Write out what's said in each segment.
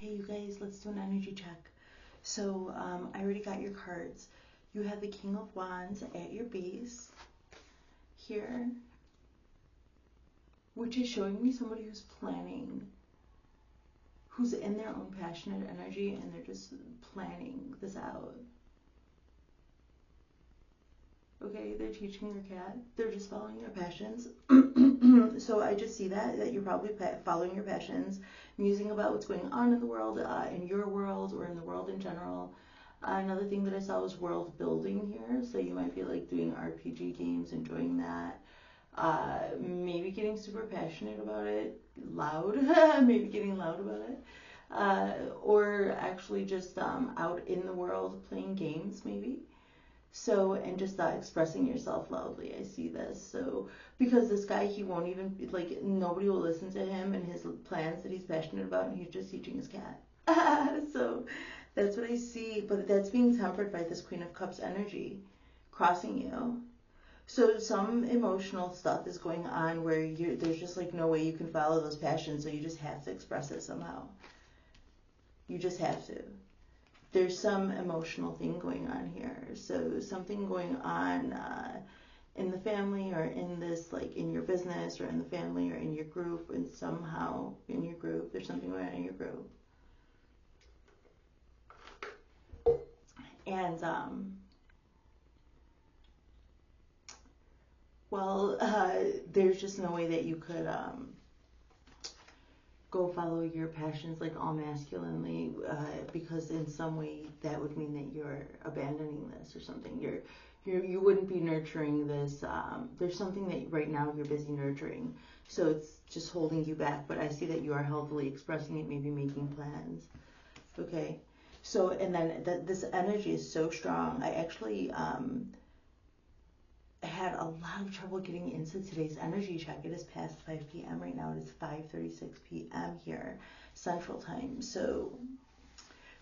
Hey, you guys, let's do an energy check. So, I already got your cards. You have the King of Wands at your base here, which is showing me somebody who's planning, who's in their own passionate energy, and they're just planning this out. Okay, they're teaching their cat. They're just following their passions. So I just see that you're probably following your passions, musing about what's going on in the world, in your world, or in the world in general. Another thing that I saw was world building here. So you might be like doing RPG games, enjoying that. Maybe getting super passionate about it, loud, maybe getting loud about it. Or actually just out in the world playing games, maybe. So, and just expressing yourself loudly. I see this. So, because this guy, he won't even, like, nobody will listen to him and his plans that he's passionate about, and he's just teaching his cat. So, that's what I see. But that's being tempered by this Queen of Cups energy crossing you. So, some emotional stuff is going on where there's just, like, no way you can follow those passions, so you just have to express it somehow. You just have to. There's some emotional thing going on here. So something going on in the family, or in this, like in your business, or in the family, or in your group, and somehow in your group, there's something going on in your group. And, there's just no way that you could go follow your passions like all masculinely, because in some way that would mean that you're abandoning this or something. You wouldn't be nurturing this. There's something that right now you're busy nurturing, so it's just holding you back. But I see that you are healthily expressing it, maybe making plans. Okay, so and then this energy is so strong. I actually had a lot of trouble getting into today's energy check. It is past 5 p.m. right now. It is 5:36 p.m. here, Central Time. So,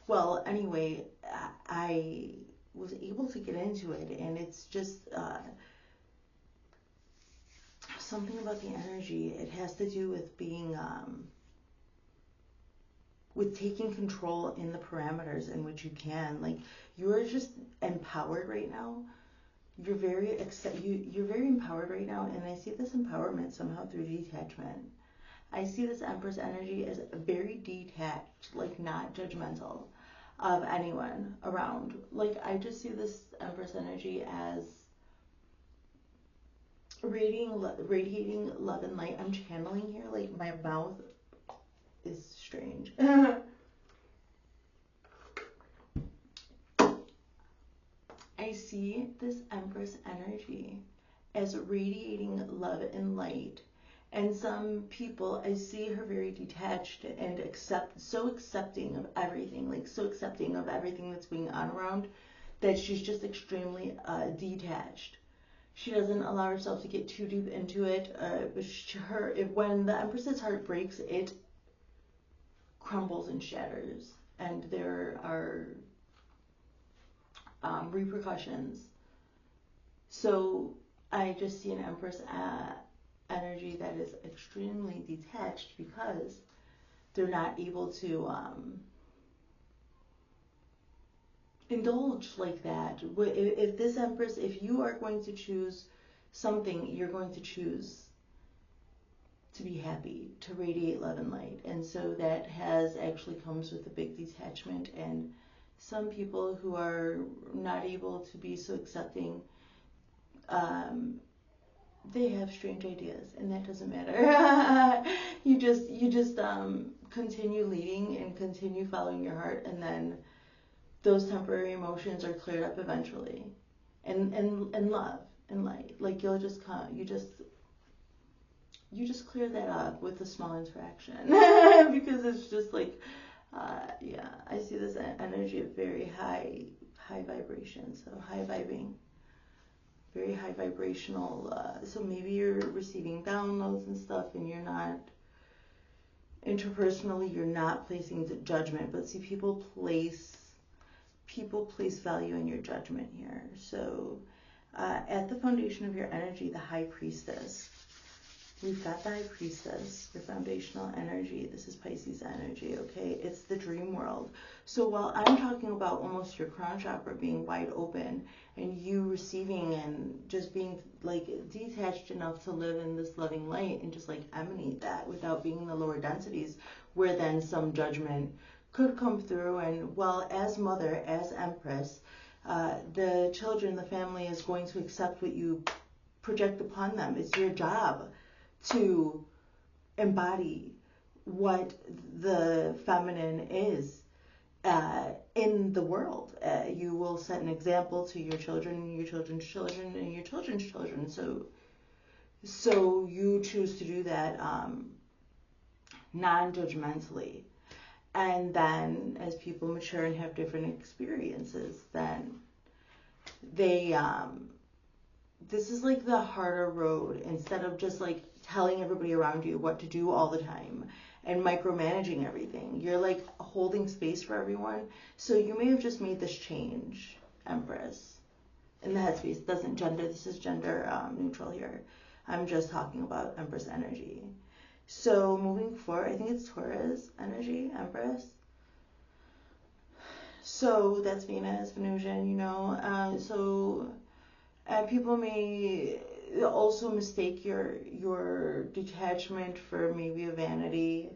well, anyway, I was able to get into it, and it's just something about the energy. It has to do with being, with taking control in the parameters in which you can. Like, you are just empowered right now. You're very empowered right now, and I see this empowerment somehow through detachment. I see this Empress energy as very detached, like not judgmental of anyone around. Like, I just see this Empress energy as radiating love and light. I'm channeling here, like my mouth is strange. I see this Empress energy as radiating love and light. And some people, I see her very detached and so accepting of everything, like so accepting of everything that's going on around, that she's just extremely detached. She doesn't allow herself to get too deep into it. When the Empress's heart breaks, it crumbles and shatters, and there are repercussions. So I just see an Empress energy that is extremely detached because they're not able to indulge like that. If this Empress, if you are going to choose something, you're going to choose to be happy, to radiate love and light. And so that actually comes with a big detachment. And some people who are not able to be so accepting, they have strange ideas, and that doesn't matter. you just continue leading and continue following your heart, and then those temporary emotions are cleared up eventually, and love and light. Like, you just clear that up with a small interaction. Because it's just like, I see this energy of very high vibration, so high vibing, very high vibrational. So maybe you're receiving downloads and stuff, and you're not, interpersonally, you're not placing the judgment. But see, people place value in your judgment here. So at the foundation of your energy, the High Priestess. We've got the High Priestess, your foundational energy. This is Pisces energy, okay? It's the dream world. So while I'm talking about almost your crown chakra being wide open and you receiving and just being like detached enough to live in this loving light and just like emanate that without being in the lower densities where then some judgment could come through. And well, as mother, as empress, the children, the family is going to accept what you project upon them. It's your job to embody what the feminine is in the world. You will set an example to your children and your children's children and your children's children. So you choose to do that non-judgmentally. And then as people mature and have different experiences, then they this is like the harder road. Instead of just like telling everybody around you what to do all the time and micromanaging everything, you're like holding space for everyone. So you may have just made this change, Empress, in the headspace. Doesn't gender, this is gender neutral here. I'm just talking about Empress energy. So moving forward, I think it's Taurus energy, Empress. So that's Venus, Venusian, you know. People may also mistake your detachment for maybe a vanity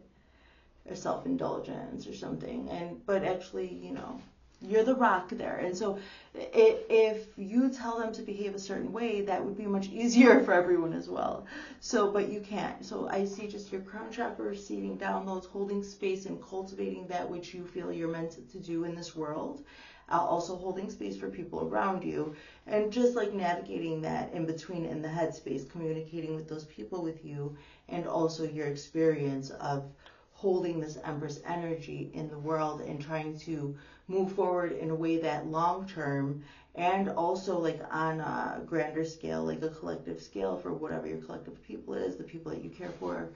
or self-indulgence or something. But actually, you know, you're the rock there. And so if you tell them to behave a certain way, that would be much easier for everyone as well. So, but you can't. So I see just your crown chakra receiving downloads, holding space and cultivating that which you feel you're meant to do in this world. Also holding space for people around you and just like navigating that in between in the headspace, communicating with those people with you, and also your experience of holding this Empress energy in the world and trying to move forward in a way that long term and also like on a grander scale, like a collective scale for whatever your collective people is, the people that you care for,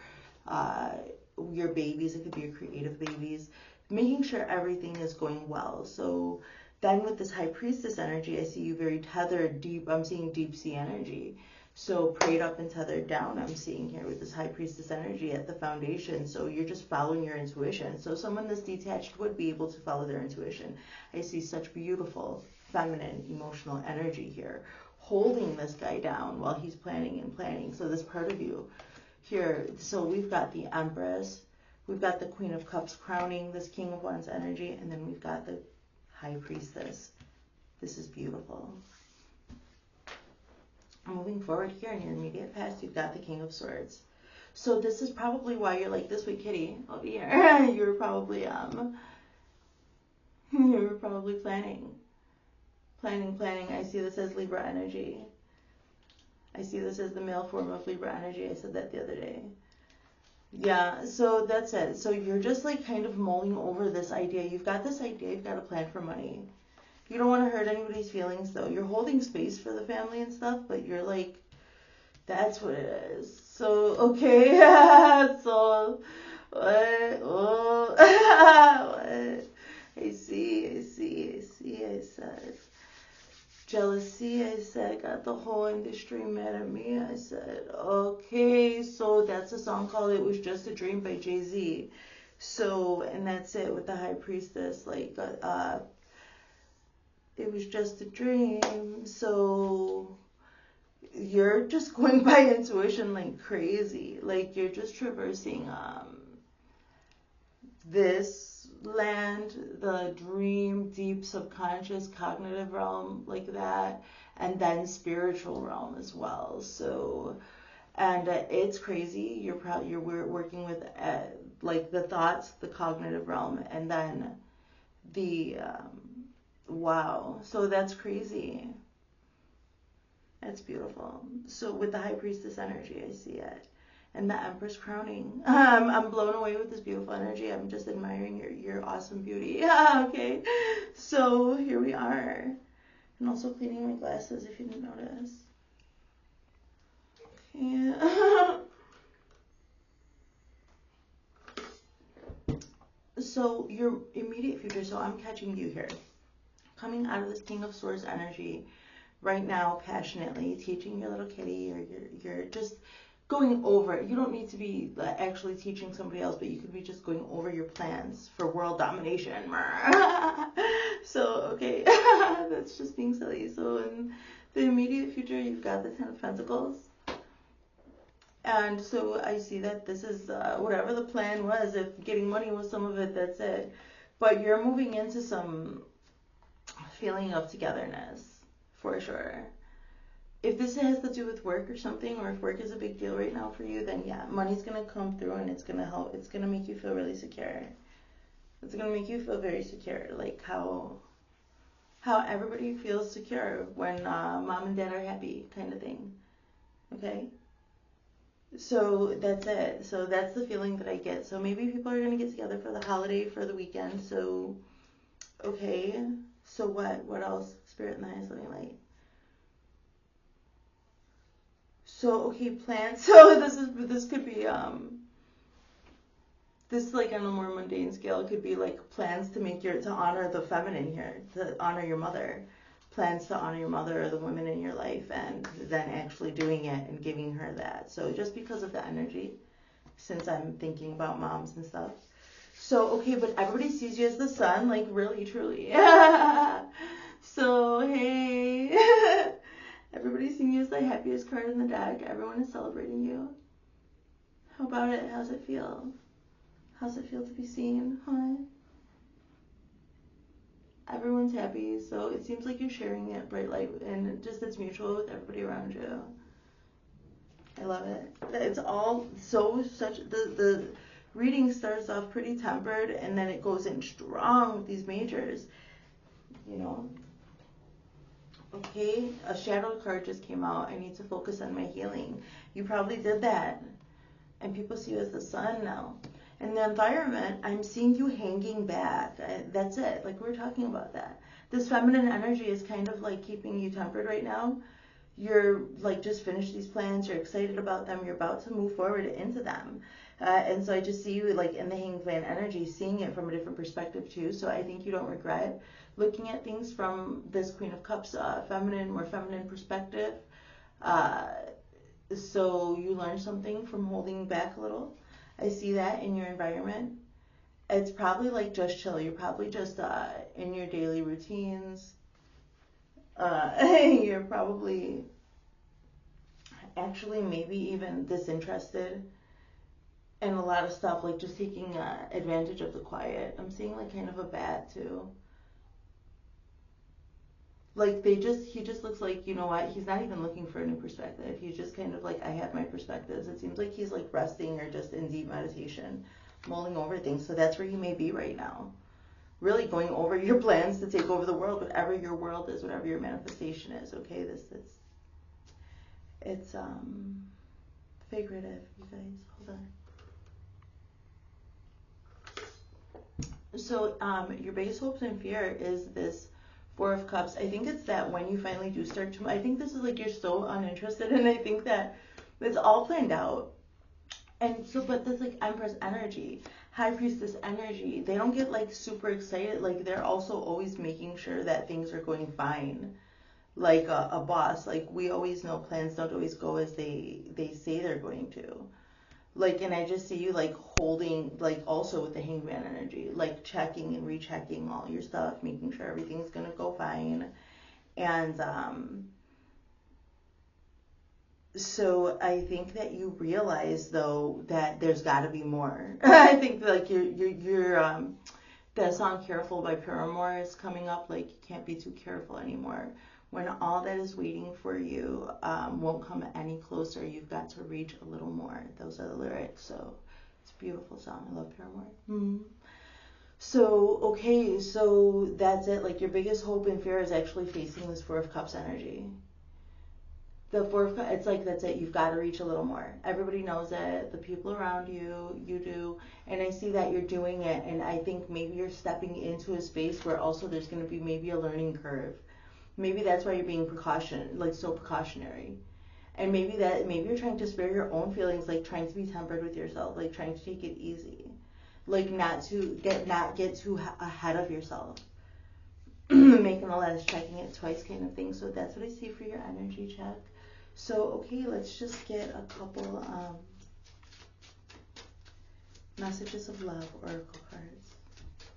your babies, it could be your creative babies, making sure everything is going well. So then with this High Priestess energy, I see you very tethered deep. I'm seeing deep sea energy. So prayed up and tethered down, I'm seeing here with this High Priestess energy at the foundation. So you're just following your intuition. So someone that's detached would be able to follow their intuition. I see such beautiful feminine emotional energy here, holding this guy down while he's planning and planning. So this part of you here, so we've got the Empress, we've got the Queen of Cups crowning this King of Wands energy, and then we've got the High Priestess. This is beautiful. Moving forward here in your immediate past, you've got the King of Swords. So this is probably why you're like, this way, kitty, I'll be here. you were probably planning. I see this as Libra energy. I see this as the male form of Libra energy. I said that the other day. Yeah, so that's it. So you're just like kind of mulling over this idea. You've got this idea, you've got a plan for money. You don't want to hurt anybody's feelings though. You're holding space for the family and stuff, but you're like, that's what it is. So, okay, so, what, oh, what? I said. Jealousy, I said, got the whole industry mad at me. I said, okay, so that's a song called It Was Just a Dream by Jay-Z. So, and that's it with the High Priestess, like, it was just a dream. So, you're just going by intuition like crazy. Like, you're just traversing, this land, the dream, deep subconscious, cognitive realm like that, and then spiritual realm as well. So, and it's crazy. You're working with like the thoughts, the cognitive realm, and then the wow. So that's crazy. That's beautiful. So with the High Priestess energy, I see it. And the Empress crowning. I'm blown away with this beautiful energy. I'm just admiring your awesome beauty. Yeah, okay. So here we are. And also cleaning my glasses if you didn't notice. Okay. So your immediate future, so I'm catching you here. Coming out of this King of Swords energy right now, passionately teaching your little kitty, or you're just going over. You don't need to be actually teaching somebody else, but you could be just going over your plans for world domination. So, okay, that's just being silly. So in the immediate future, you've got the Ten of Pentacles. And so I see that this is whatever the plan was. If getting money was some of it, that's it. But you're moving into some feeling of togetherness, for sure. If this has to do with work or something, or if work is a big deal right now for you, then yeah, money's going to come through and it's going to help. It's going to make you feel really secure. It's going to make you feel very secure, like how everybody feels secure when mom and dad are happy, kind of thing. Okay? So that's it. So that's the feeling that I get. So maybe people are going to get together for the holiday, for the weekend. So, okay. So what else? Spirit and the highest living light. So, okay, plans. So this could be, this like on a more mundane scale, it could be like plans to honor the feminine here, to honor your mother. Plans to honor your mother or the women in your life, and then actually doing it and giving her that. So just because of the energy, since I'm thinking about moms and stuff. So, okay, but everybody sees you as the sun, like really, truly. So, hey, everybody's seeing you as the happiest card in the deck. Everyone is celebrating you. How about it? How's it feel? How's it feel to be seen, huh? Everyone's happy, so it seems like you're sharing that bright light, and just it's mutual with everybody around you. I love it. It's all the reading starts off pretty tempered, and then it goes in strong with these majors, you know. Okay, a shadow card just came out. I need to focus on my healing. You probably did that, and people see you as the sun now. In the environment, I'm seeing you hanging back. That's it. Like, we're talking about that. This feminine energy is kind of like keeping you tempered right now. You're like just finished these plans. You're excited about them. You're about to move forward into them. And so I just see you like in the hangman energy, seeing it from a different perspective too. So I think you don't regret looking at things from this Queen of Cups, more feminine perspective. So you learn something from holding back a little. I see that in your environment. It's probably like just chill. You're probably just in your daily routines. You're probably actually maybe even disinterested in a lot of stuff, like just taking advantage of the quiet. I'm seeing like kind of a bat too. Like he just looks like, you know what, he's not even looking for a new perspective. He's just kind of like, I have my perspectives. It seems like he's like resting or just in deep meditation, mulling over things. So that's where you may be right now. Really going over your plans to take over the world, whatever your world is, whatever your manifestation is. Okay, it's figurative, you guys. Hold on. So your biggest hopes and fear is this Four of Cups. I think it's that when you finally do start to, I think this is like you're so uninterested, and I think that it's all planned out. And so, but this like Empress energy, High Priestess energy, they don't get like super excited. Like they're also always making sure that things are going fine. Like a boss, like we always know plans don't always go as they say they're going to. Like, and I just see you like holding, like also with the Hangman energy, like checking and rechecking all your stuff, making sure everything's gonna go fine. And so I think that you realize though that there's got to be more. I think like you're that song "Careful" by Paramore is coming up. Like you can't be too careful anymore. When all that is waiting for you won't come any closer, you've got to reach a little more. Those are the lyrics. So it's a beautiful song. I love Paramore. Mm-hmm. So, okay, so that's it. Like your biggest hope and fear is actually facing this Four of Cups energy. The Four of Cups, it's like that's it. You've got to reach a little more. Everybody knows it. The people around you, you do. And I see that you're doing it. And I think maybe you're stepping into a space where also there's going to be maybe a learning curve. Maybe that's why you're being so precautionary. And maybe you're trying to spare your own feelings, like trying to be tempered with yourself, like trying to take it easy. Like not get too ahead of yourself. Making a list, checking it twice kind of thing. So that's what I see for your energy check. So, okay, let's just get a couple messages of love, oracle cards,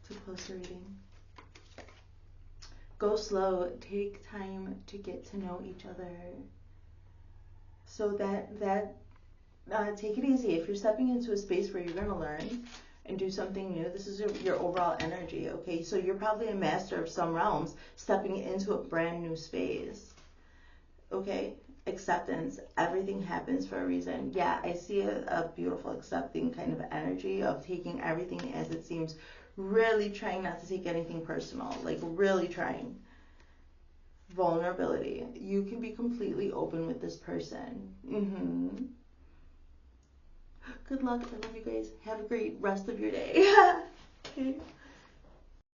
to close the reading. Go slow. Take time to get to know each other. So take it easy. If you're stepping into a space where you're going to learn and do something new, this is your overall energy, okay? So you're probably a master of some realms stepping into a brand new space, okay? Acceptance. Everything happens for a reason. Yeah, I see a beautiful accepting kind of energy of taking everything as it seems, really trying not to take anything personal, like really trying. Vulnerability. You can be completely open with this person. Good luck. I love you guys. Have a great rest of your day. Okay.